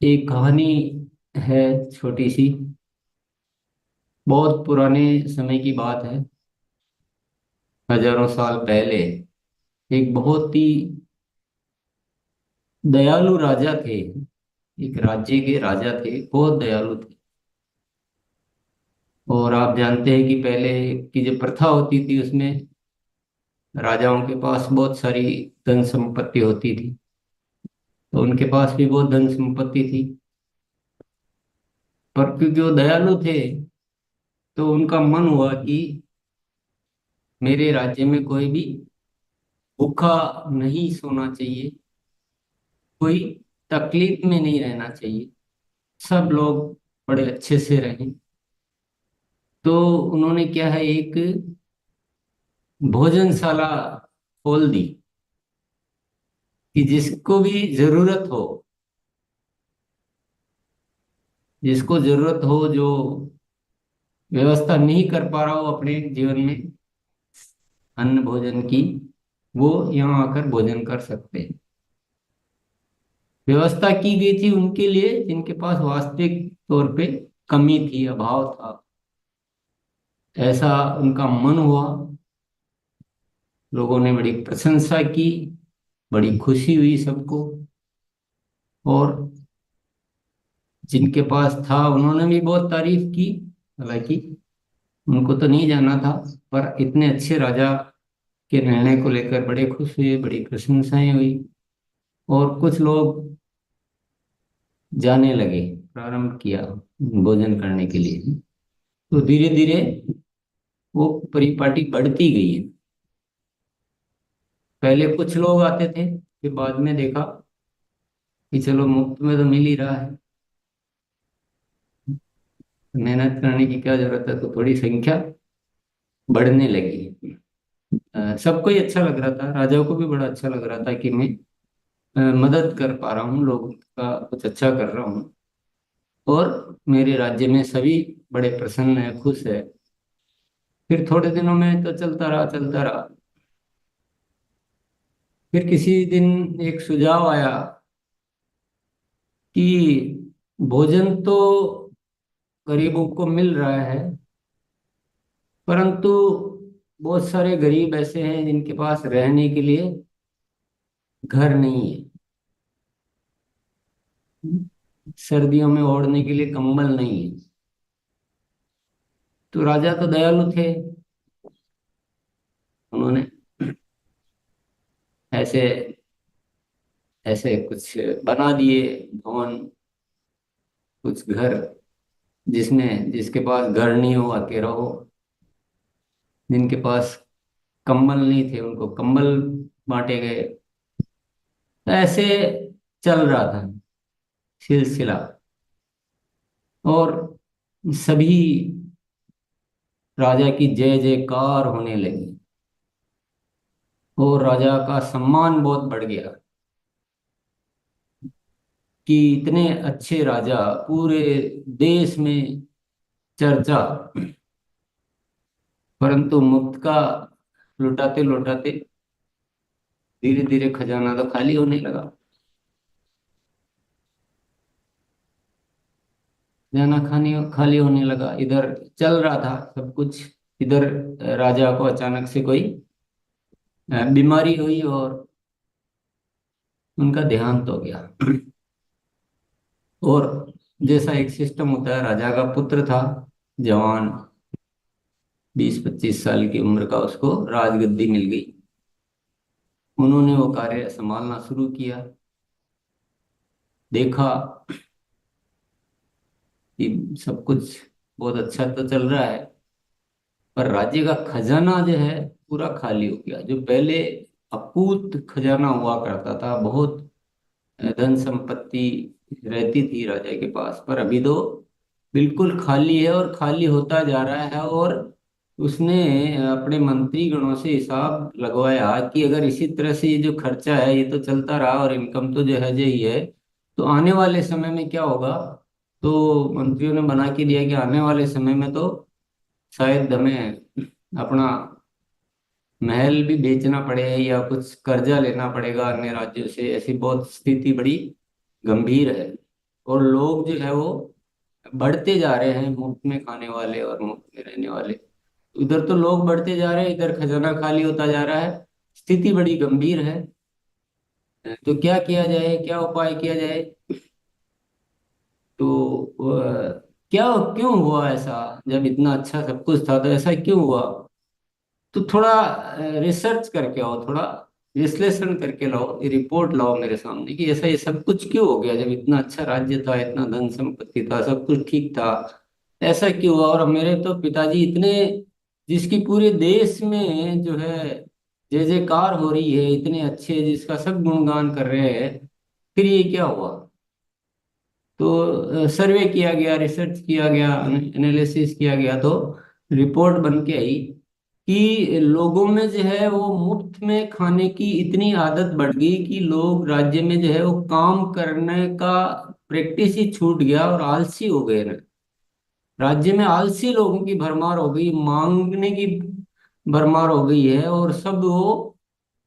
एक कहानी है, छोटी सी। बहुत पुराने समय की बात है। हजारों साल पहले एक बहुत ही दयालु राजा थे। एक राज्य के राजा थे, बहुत दयालु थे। और आप जानते हैं कि पहले की जो प्रथा होती थी उसमें राजाओं के पास बहुत सारी धन संपत्ति होती थी। तो उनके पास भी बहुत धन संपत्ति थी, पर क्योंकि वो दयालु थे तो उनका मन हुआ कि मेरे राज्य में कोई भी भूखा नहीं सोना चाहिए, कोई तकलीफ में नहीं रहना चाहिए, सब लोग बड़े अच्छे से रहें। तो उन्होंने क्या है, एक भोजनशाला खोल दी कि जिसको भी जरूरत हो, जिसको जरूरत हो, जो व्यवस्था नहीं कर पा रहा हो अपने जीवन में अन्न भोजन की, वो यहाँ आकर भोजन कर सकते हैं। व्यवस्था की गई थी उनके लिए जिनके पास वास्तविक तौर पे कमी थी, अभाव था। ऐसा उनका मन हुआ। लोगों ने बड़ी प्रशंसा की, बड़ी खुशी हुई सबको। और जिनके पास था उन्होंने भी बहुत तारीफ की। हालांकि उनको तो नहीं जाना था, पर इतने अच्छे राजा के निर्णय को लेकर बड़े खुश हुए, बड़ी प्रशंसाएं हुई। और कुछ लोग जाने लगे, प्रारंभ किया भोजन करने के लिए। तो धीरे धीरे वो परिपाटी बढ़ती गई है। पहले कुछ लोग आते थे, फिर बाद में देखा कि चलो मुफ्त में तो मिल ही रहा है, मेहनत करने की क्या जरूरत है। तो थोड़ी संख्या बढ़ने लगी। सबको ही अच्छा लग रहा था, राजाओं को भी बड़ा अच्छा लग रहा था कि मैं मदद कर पा रहा हूँ, लोगों का कुछ अच्छा कर रहा हूँ। और मेरे राज्य में सभी बड़े प्रसन्न है, खुश है। फिर थोड़े दिनों में तो चलता रहा, चलता रहा। फिर किसी दिन एक सुझाव आया कि भोजन तो गरीबों को मिल रहा है, परंतु बहुत सारे गरीब ऐसे हैं जिनके पास रहने के लिए घर नहीं है, सर्दियों में ओढ़ने के लिए कंबल नहीं है। तो राजा तो दयालु थे, उन्होंने ऐसे ऐसे कुछ बना दिए भवन, कुछ घर, जिसमें जिसके पास घर नहीं हो आके रहो, जिनके पास कंबल नहीं थे उनको कंबल बांटे गए। तो ऐसे चल रहा था सिलसिला। और सभी राजा की जय जयकार होने लगी और राजा का सम्मान बहुत बढ़ गया कि इतने अच्छे राजा, पूरे देश में चर्चा। परंतु मुफ्त का लुटाते लुटाते धीरे धीरे खजाना तो खाली होने लगा। खजाना खाने खाली होने लगा, इधर चल रहा था सब कुछ। इधर राजा को अचानक से कोई बीमारी हुई और उनका देहांत हो गया। और जैसा एक सिस्टम होता है, राजा का पुत्र था, जवान, 20-25 साल की उम्र का, उसको राजगद्दी मिल गई। उन्होंने वो कार्य संभालना शुरू किया। देखा कि सब कुछ बहुत अच्छा तो चल रहा है, पर राज्य का खजाना जो है पूरा खाली हो गया। जो पहले अकूत खजाना हुआ करता था, बहुत धन संपत्ति रहती थी राजा के पास, पर अभी तो बिल्कुल खाली है और खाली होता जा रहा है। और उसने अपने मंत्री गणों से हिसाब लगवाया कि अगर इसी तरह से ये जो खर्चा है ये तो चलता रहा और इनकम तो जो है जो ही है, तो आने वाले समय में क्या होगा। तो मंत्रियों ने बना के दिया कि आने वाले समय में तो शायद हमें अपना महल भी बेचना पड़े या कुछ कर्जा लेना पड़ेगा अन्य राज्यों से। ऐसी बहुत स्थिति बड़ी गंभीर है। और लोग जो है वो बढ़ते जा रहे हैं, मुफ्त में खाने वाले और मुफ्त में रहने वाले। उधर तो लोग बढ़ते जा रहे हैं, इधर खजाना खाली होता जा रहा है। स्थिति बड़ी गंभीर है। तो क्या किया जाए, क्या उपाय किया जाए? तो क्या, क्यों हुआ ऐसा? जब इतना अच्छा सब कुछ था तो ऐसा क्यों हुआ? तो थोड़ा रिसर्च करके आओ, थोड़ा विश्लेषण करके लाओ, ये रिपोर्ट लाओ मेरे सामने कि ऐसा ये सब कुछ क्यों हो गया। जब इतना अच्छा राज्य था, इतना धन संपत्ति था, सब कुछ ठीक था, ऐसा क्यों हुआ? और मेरे तो पिताजी इतने, जिसकी पूरे देश में जो है जय जयकार हो रही है, इतने अच्छे, जिसका सब गुणगान कर रहे हैं, फिर ये क्या हुआ? तो सर्वे किया गया, रिसर्च किया गया, एनालिसिस किया गया, तो रिपोर्ट बन के आई कि लोगों में जो है वो मुफ्त में खाने की इतनी आदत बढ़ गई कि लोग राज्य में जो है वो काम करने का प्रैक्टिस ही छूट गया और आलसी हो गए ना। राज्य में आलसी लोगों की भरमार हो गई, मांगने की भरमार हो गई है, और सब वो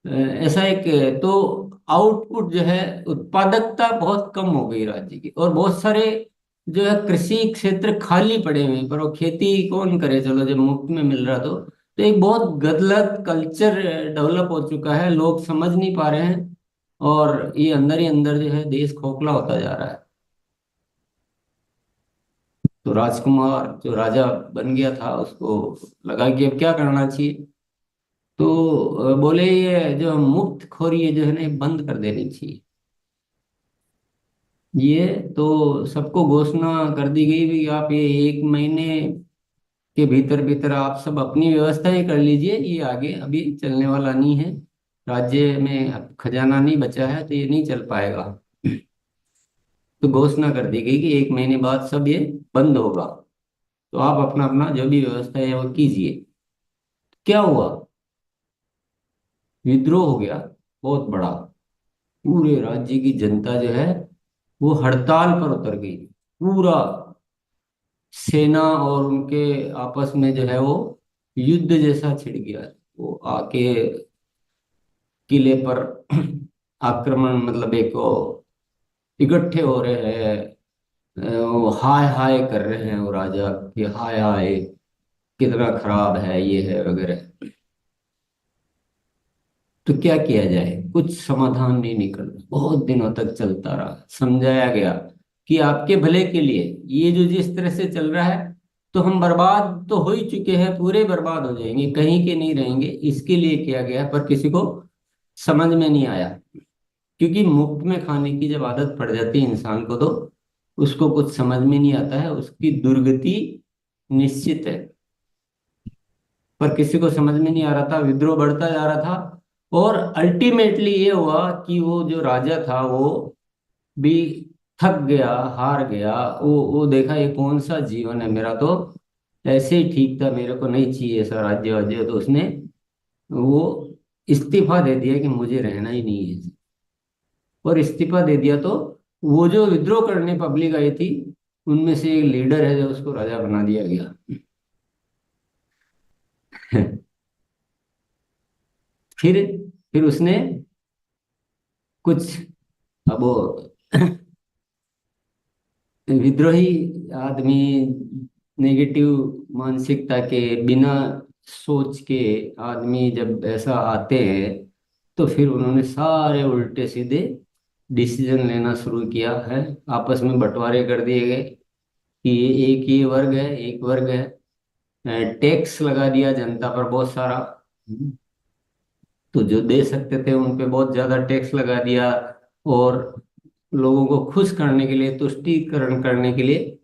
ऐसा एक तो आउटपुट जो है, उत्पादकता बहुत कम हो गई राज्य की, और बहुत सारे जो है कृषि क्षेत्र खाली पड़े हुए हैं, पर वो खेती कौन करे, चलो जब मुफ्त में मिल रहा तो एक बहुत गलत कल्चर डेवलप हो चुका है, लोग समझ नहीं पा रहे हैं, और ये अंदर ही अंदर जो है देश खोखला होता जा रहा है। तो राजकुमार जो राजा बन गया था, उसको लगा कि अब क्या करना चाहिए। तो बोले ये जो मुफ्त खोरी है जो है ना, ये बंद कर देनी चाहिए। ये तो सबको घोषणा कर दी गई भी, आप ये 1 महीने के भीतर भीतर आप सब अपनी व्यवस्थाएं कर लीजिए, ये आगे अभी चलने वाला नहीं है। राज्य में अब खजाना नहीं बचा है, तो ये नहीं चल पाएगा। तो घोषणा कर दी गई कि 1 महीने बाद सब ये बंद होगा, तो आप अपना अपना जो भी व्यवस्था है वो कीजिए। क्या हुआ? विद्रोह हो गया, बहुत बड़ा। पूरे राज्य की जनता जो है वो हड़ताल पर उतर गई। पूरा सेना और उनके आपस में जो है वो युद्ध जैसा छिड़ गया। वो आके किले पर आक्रमण, मतलब एक वो इकट्ठे हो रहे हैं, वो हाय हाय कर रहे हैं वो राजा कि हाय हाय कितना खराब है, ये है वगैरह। तो क्या किया जाए, कुछ समाधान नहीं निकल रहा, बहुत दिनों तक चलता रहा, समझाया गया कि आपके भले के लिए, ये जो जिस तरह से चल रहा है, तो हम बर्बाद तो हो ही चुके हैं, पूरे बर्बाद हो जाएंगे, कहीं के नहीं रहेंगे, इसके लिए किया गया, पर किसी को समझ में नहीं आया। क्योंकि मुफ्त में खाने की जब आदत पड़ जाती है इंसान को, तो उसको कुछ समझ में नहीं आता है, उसकी दुर्गति निश्चित है। पर किसी को समझ में नहीं आ रहा था, विद्रोह बढ़ता जा रहा था, और अल्टीमेटली ये हुआ कि वो जो राजा था वो भी थक गया, हार गया। वो देखा ये कौन सा जीवन है मेरा, तो ऐसे ही ठीक था, मेरे को नहीं चाहिए ऐसा राज्य वाज्य, तो उसने वो इस्तीफा दे दिया कि मुझे रहना ही नहीं है। और इस्तीफा दे दिया, तो वो जो विद्रोह करने पब्लिक आई थी, उनमें से एक लीडर है जो उसको राजा बना दिया गया। फिर फिर उसने कुछ, अब वो विद्रोही आदमी, नेगेटिव मानसिकता के, बिना सोच के आदमी जब ऐसा आते हैं, तो फिर उन्होंने सारे उल्टे सीधे डिसीजन लेना शुरू किया है। आपस में बंटवारे कर दिए गए कि एक ये वर्ग है, एक वर्ग है। टैक्स लगा दिया जनता पर बहुत सारा। तो जो दे सकते थे उन पे बहुत ज्यादा टैक्स लगा दिया, और लोगों को खुश करने के लिए, तुष्टीकरण करने के लिए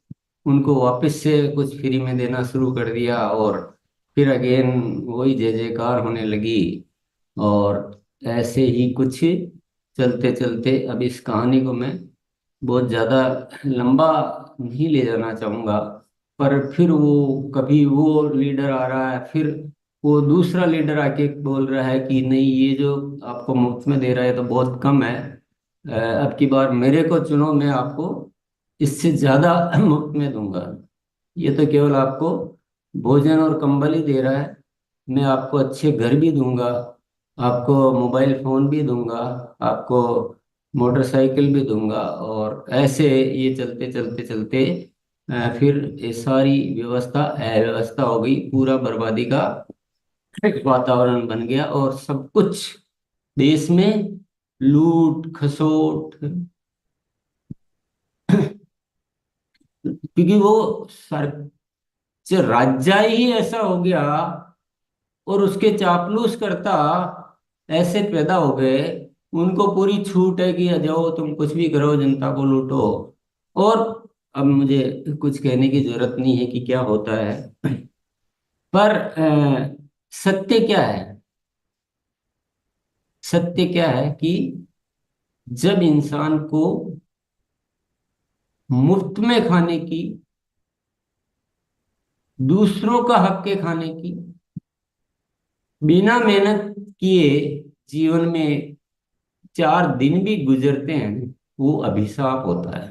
उनको वापस से कुछ फ्री में देना शुरू कर दिया, और फिर अगेन वही जय जयकार होने लगी। और ऐसे ही कुछ चलते चलते, अब इस कहानी को मैं बहुत ज़्यादा लंबा नहीं ले जाना चाहूँगा, पर फिर वो कभी वो लीडर आ रहा है, फिर वो दूसरा लीडर आके बोल रहा है कि नहीं, ये जो आपको मुफ्त में दे रहा है तो बहुत कम है, अब की बार मेरे को चुनो, मैं आपको इससे ज़्यादा मुफ्त में दूंगा। ये तो केवल आपको भोजन और कंबल ही दे रहा है, मैं आपको अच्छे घर भी दूंगा, आपको मोबाइल फोन भी दूंगा, आपको मोटरसाइकिल भी दूंगा। और ऐसे ये चलते चलते चलते फिर ये सारी व्यवस्था अव्यवस्था हो गई, पूरा बर्बादी का एक वातावरण बन गया, और सब कुछ देश में लूट खसोट। क्योंकि वो सर जो राज्य ही ऐसा हो गया, और उसके चापलूस करता ऐसे पैदा हो गए, उनको पूरी छूट है कि जाओ तुम कुछ भी करो, जनता को लूटो। और अब मुझे कुछ कहने की जरूरत नहीं है कि क्या होता है, पर सत्य क्या है? सत्य क्या है कि जब इंसान को मुफ्त में खाने की, दूसरों का हक के खाने की, बिना मेहनत किए जीवन में 4 दिन भी गुजरते हैं, वो अभिशाप होता है।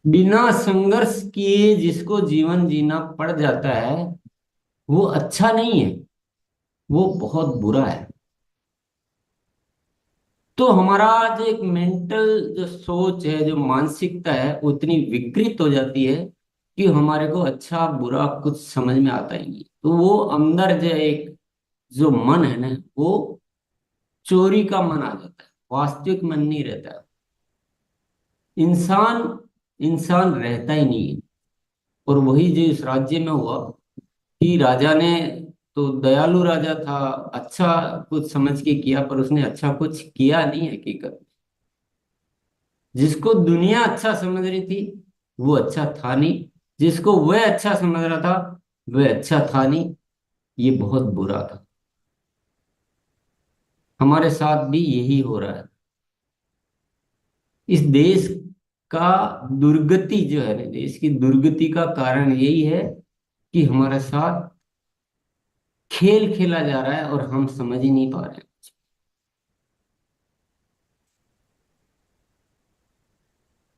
बिना संघर्ष किए जिसको जीवन जीना पड़ जाता है, वो अच्छा नहीं है, वो बहुत बुरा है। तो हमारा जो एक मेंटल जो सोच है, जो मानसिकता है, उतनी विकृत हो जाती है कि हमारे को अच्छा बुरा कुछ समझ में आता ही नहीं। तो वो अंदर जो एक जो मन है ना, वो चोरी का मन आ जाता है, वास्तविक मन नहीं रहता। इंसान इंसान रहता ही नहीं है। और वही जो इस राज्य में हुआ कि राजा ने, तो दयालु राजा था, अच्छा कुछ समझ के किया, पर उसने अच्छा कुछ किया नहीं हकीकत। जिसको दुनिया अच्छा समझ रही थी वो अच्छा था नहीं, जिसको वह अच्छा समझ रहा था वह अच्छा था नहीं। ये बहुत बुरा था। हमारे साथ भी यही हो रहा है। इस देश का दुर्गति जो है ना, देश की दुर्गति का कारण यही है कि हमारे साथ खेल खेला जा रहा है और हम समझ ही नहीं पा रहे हैं।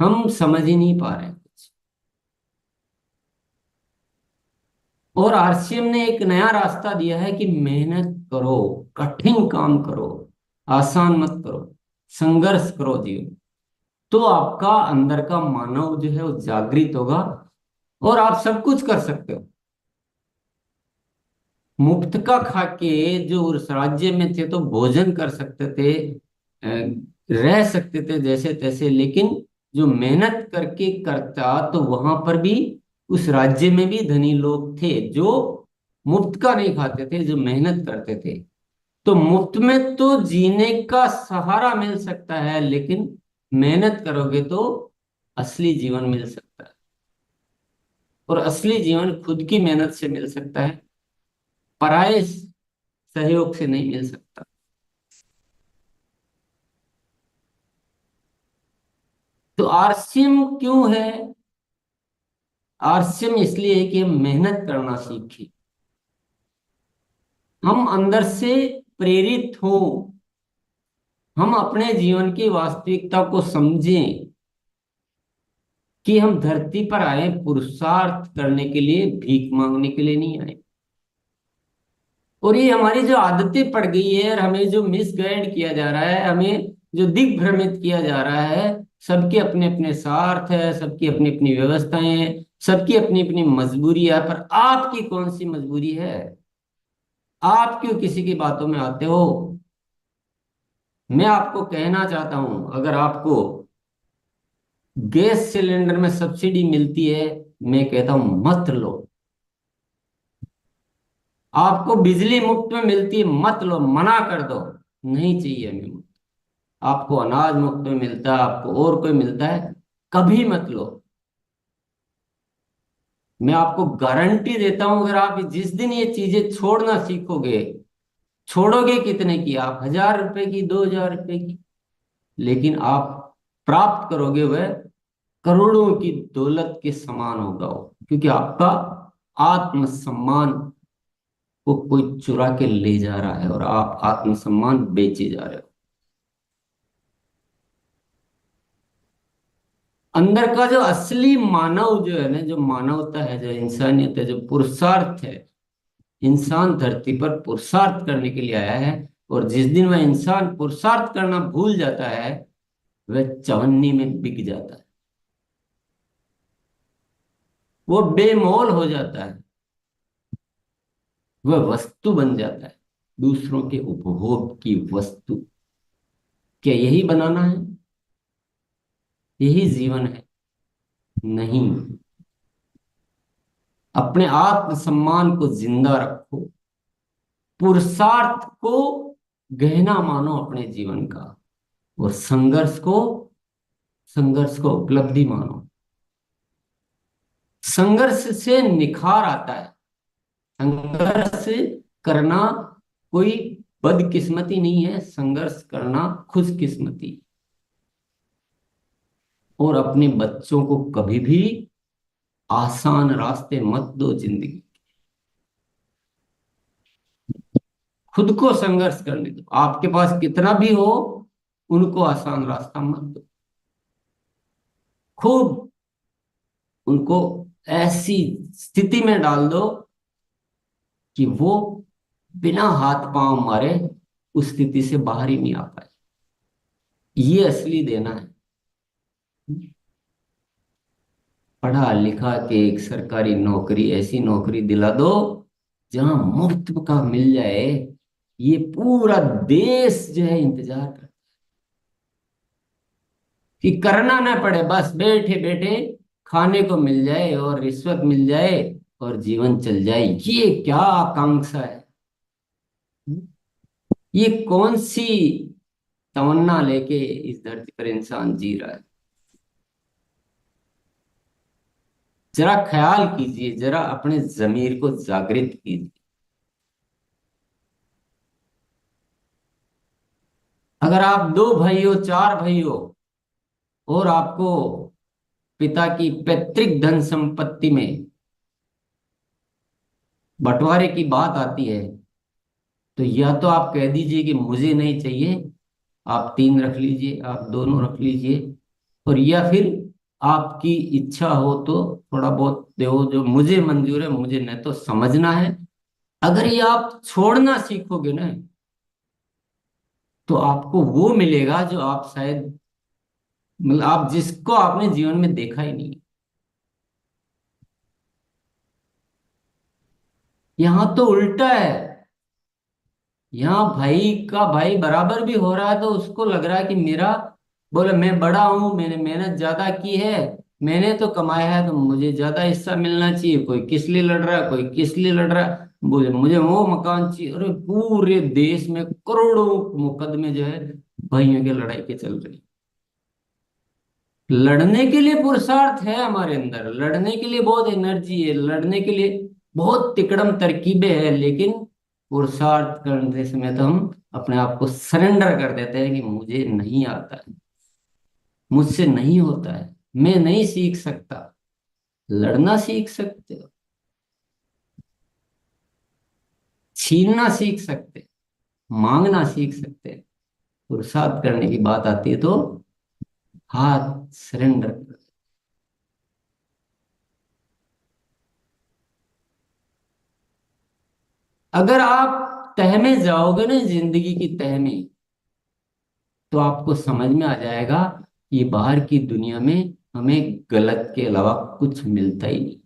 हम समझ ही नहीं पा रहे हैं कुछ। और आरसीएम ने एक नया रास्ता दिया है कि मेहनत करो, कठिन काम करो, आसान मत करो, संघर्ष करो जीवन। तो आपका अंदर का मानव जो है वो जागृत होगा, और आप सब कुछ कर सकते हो। मुफ्त का खा के जो उस राज्य में थे तो भोजन कर सकते थे, रह सकते थे जैसे तैसे। लेकिन जो मेहनत करके करता, तो वहां पर भी उस राज्य में भी धनी लोग थे जो मुफ्त का नहीं खाते थे, जो मेहनत करते थे। तो मुफ्त में तो जीने का सहारा मिल सकता है, लेकिन मेहनत करोगे तो असली जीवन मिल सकता है। और असली जीवन खुद की मेहनत से मिल सकता है, पराये सहयोग से नहीं मिल सकता। तो आरसीएम क्यों है? आरसीएम इसलिए है कि हम मेहनत करना सीखें, हम अंदर से प्रेरित हो, हम अपने जीवन की वास्तविकता को समझें कि हम धरती पर आए पुरुषार्थ करने के लिए, भीख मांगने के लिए नहीं आए। और ये हमारी जो आदतें पड़ गई है, और हमें जो मिसगाइड किया जा रहा है, हमें जो दिग्भ्रमित किया जा रहा है, सबके अपने अपने स्वार्थ है, सबकी अपनी अपनी व्यवस्थाएं हैं, सबकी अपनी अपनी मजबूरी है। पर आपकी कौन सी मजबूरी है? आप क्यों किसी की बातों में आते हो? मैं आपको कहना चाहता हूं, अगर आपको गैस सिलेंडर में सब्सिडी मिलती है, मैं कहता हूं मत लो। आपको बिजली मुफ्त में मिलती है, मत लो, मना कर दो, नहीं चाहिए हमें। आपको अनाज मुफ्त में मिलता है, आपको और कोई मिलता है, कभी मत लो। मैं आपको गारंटी देता हूं, अगर आप जिस दिन ये चीजें छोड़ना सीखोगे, छोड़ोगे कितने की? आप 1000 रुपए की, 2000 रुपए की, लेकिन आप प्राप्त करोगे वह करोड़ों की दौलत के समान होगा वो। क्योंकि आपका आत्मसम्मान को कोई चुरा के ले जा रहा है, और आप आत्मसम्मान बेचे जा रहे हो। अंदर का जो असली मानव जो है ना, जो मानवता है, जो इंसानियत है, जो पुरुषार्थ है, इंसान धरती पर पुरुषार्थ करने के लिए आया है। और जिस दिन वह इंसान पुरुषार्थ करना भूल जाता है, वह चवन्नी में बिक जाता है, वो बेमोल हो जाता है, वह वस्तु बन जाता है, दूसरों के उपभोग की वस्तु। क्या यही बनाना है? यही जीवन है? नहीं। अपने आत्मसम्मान को जिंदा रखो, पुरुषार्थ को गहना मानो अपने जीवन का, और संघर्ष को उपलब्धि मानो। संघर्ष से निखार आता है। संघर्ष करना कोई बदकिस्मती नहीं है, संघर्ष करना खुशकिस्मती। और अपने बच्चों को कभी भी आसान रास्ते मत दो जिंदगी, खुद को संघर्ष करने दो। आपके पास कितना भी हो, उनको आसान रास्ता मत दो। खूब उनको ऐसी स्थिति में डाल दो कि वो बिना हाथ पांव मारे उस स्थिति से बाहर ही नहीं आ पाए। ये असली देना है। पढ़ा लिखा के एक सरकारी नौकरी, ऐसी नौकरी दिला दो जहां मुफ्त का मिल जाए, ये पूरा देश जो है इंतजार कर, कि करना ना पड़े, बस बैठे बैठे खाने को मिल जाए और रिश्वत मिल जाए और जीवन चल जाए। ये क्या आकांक्षा है? ये कौन सी तमन्ना लेके इस धरती पर इंसान जी रहा है? जरा ख्याल कीजिए, जरा अपने जमीर को जागृत कीजिए। अगर आप दो भाई हो, चार भाई हो, और आपको पिता की पैतृक धन संपत्ति में बंटवारे की बात आती है, तो या तो आप कह दीजिए कि मुझे नहीं चाहिए, आप तीन रख लीजिए, आप दोनों रख लीजिए, और या फिर आपकी इच्छा हो तो थोड़ा बहुत दो जो मुझे मंजूर है, मुझे नहीं तो समझना है। अगर ये आप छोड़ना सीखोगे ना, तो आपको वो मिलेगा जो आप शायद, मतलब आप जिसको आपने जीवन में देखा ही नहीं। यहां तो उल्टा है। यहाँ भाई का भाई बराबर भी हो रहा है, तो उसको लग रहा है कि मेरा, बोले मैं बड़ा हूं, मैंने मेहनत ज्यादा की है, मैंने तो कमाया है, तो मुझे ज्यादा हिस्सा मिलना चाहिए। कोई किस लिए लड़ रहा है, कोई किस लिए लड़ रहा है, बोले मुझे वो मकान चाहिए। अरे पूरे देश में करोड़ों मुकदमे जो है भाइयों की लड़ाई के चल रहे हैं। लड़ने के लिए पुरुषार्थ है हमारे अंदर, लड़ने के लिए बहुत एनर्जी है, लड़ने के लिए बहुत तिकड़म तरकीबें हैं, लेकिन पुरुषार्थ करते समय तो हम अपने आप को सरेंडर कर देते हैं कि मुझे नहीं आता है, मुझसे नहीं होता है, मैं नहीं सीख सकता। लड़ना सीख सकते हो, छीनना सीख सकते हैं, मांगना सीख सकते हैं। पुरुषार्थ करने की बात आती है तो हाथ सरेंडर कर। अगर आप तह में जाओगे ना, जिंदगी की तह में, तो आपको समझ में आ जाएगा ये बाहर की दुनिया में हमें गलत के अलावा कुछ मिलता ही नहीं।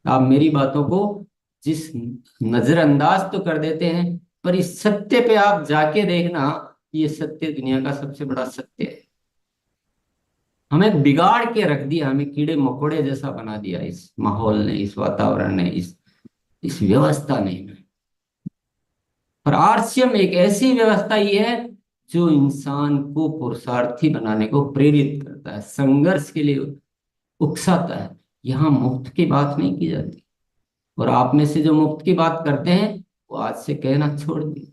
आप मेरी बातों को जिस नजरअंदाज तो कर देते हैं, पर इस सत्य पे आप जाके देखना, ये सत्य दुनिया का सबसे बड़ा सत्य है। हमें बिगाड़ के रख दिया, हमें कीड़े मकोड़े जैसा बना दिया इस माहौल ने, इस वातावरण ने, इस व्यवस्था ने। और आरसीएम एक ऐसी व्यवस्था ही है जो इंसान को पुरुषार्थी बनाने को प्रेरित करता है, संघर्ष के लिए उकसाता है। यहाँ मुफ्त की बात नहीं की जाती। और आप में से जो मुफ्त की बात करते हैं, वो आज से कहना छोड़ दिए।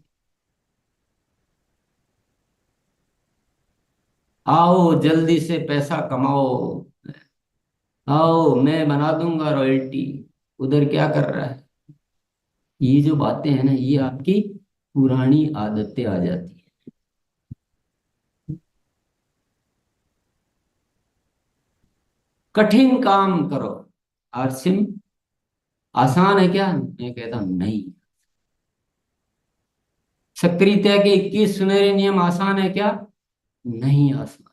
आओ जल्दी से पैसा कमाओ, आओ मैं बना दूंगा रॉयल्टी। उधर क्या कर रहा है? ये जो बातें हैं ना, ये आपकी पुरानी आदतें आ जाती है। कठिन काम करो। आरसिम आसान है क्या? मैं कहता हूं नहीं। सक्रियता के 21 सुनहरे नियम आसान है क्या? नहीं आसान।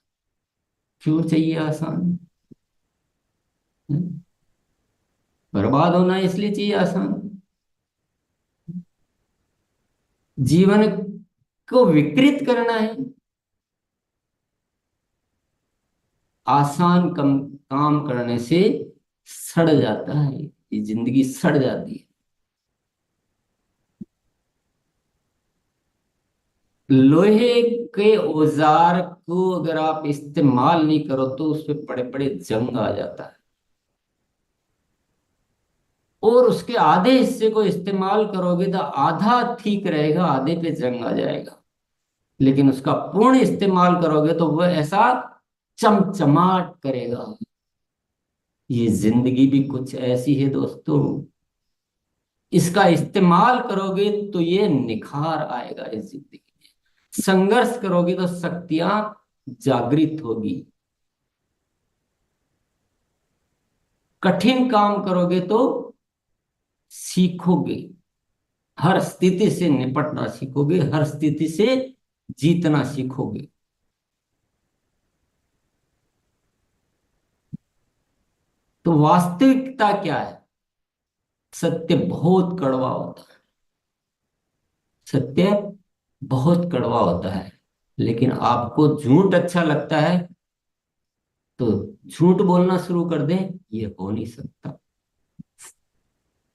क्यों चाहिए आसान? हम्म? बर्बाद होना है इसलिए चाहिए आसान। जीवन को विकृत करना है, आसान कम काम करने से सड़ जाता है, ये जिंदगी सड़ जाती है। लोहे के औजार को अगर आप इस्तेमाल नहीं करो तो उस पे बड़े बड़े जंग आ जाता है, और उसके आधे हिस्से को इस्तेमाल करोगे तो आधा ठीक रहेगा, आधे पे जंग आ जाएगा। लेकिन उसका पूर्ण इस्तेमाल करोगे तो वह ऐसा चमचमाट करेगा। ये जिंदगी भी कुछ ऐसी है दोस्तों, इसका इस्तेमाल करोगे तो ये निखार आएगा इस जिंदगी में। संघर्ष करोगे तो शक्तियां जागृत होगी, कठिन काम करोगे तो सीखोगे, हर स्थिति से निपटना सीखोगे, हर स्थिति से जीतना सीखोगे। तो वास्तविकता क्या है? सत्य बहुत कड़वा होता है, सत्य बहुत कड़वा होता है। लेकिन आपको झूठ अच्छा लगता है तो झूठ बोलना शुरू कर दें, ये हो नहीं सकता।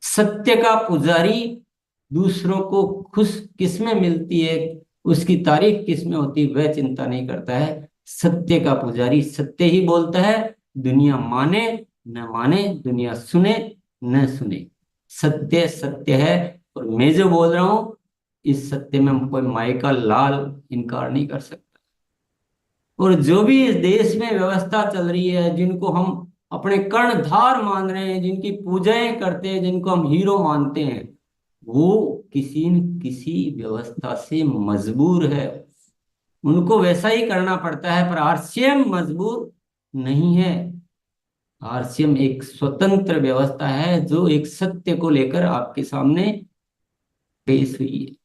सत्य का पुजारी दूसरों को खुश किसमें मिलती है, उसकी तारीफ किसमें होती है, वह चिंता नहीं करता है। सत्य का पुजारी सत्य ही बोलता है, दुनिया माने न माने, दुनिया सुने न सुने, सत्य सत्य है। और मैं जो बोल रहा हूं, इस सत्य में कोई माई का लाल इनकार नहीं कर सकता। और जो भी इस देश में व्यवस्था चल रही है, जिनको हम अपने कर्णधार मान रहे हैं, जिनकी पूजाएं करते हैं, जिनको हम हीरो मानते हैं, वो किसी न किसी व्यवस्था से मजबूर है, उनको वैसा ही करना पड़ता है। पर आरसीएम मजबूर नहीं है। आरसीएम एक स्वतंत्र व्यवस्था है जो एक सत्य को लेकर आपके सामने पेश हुई है।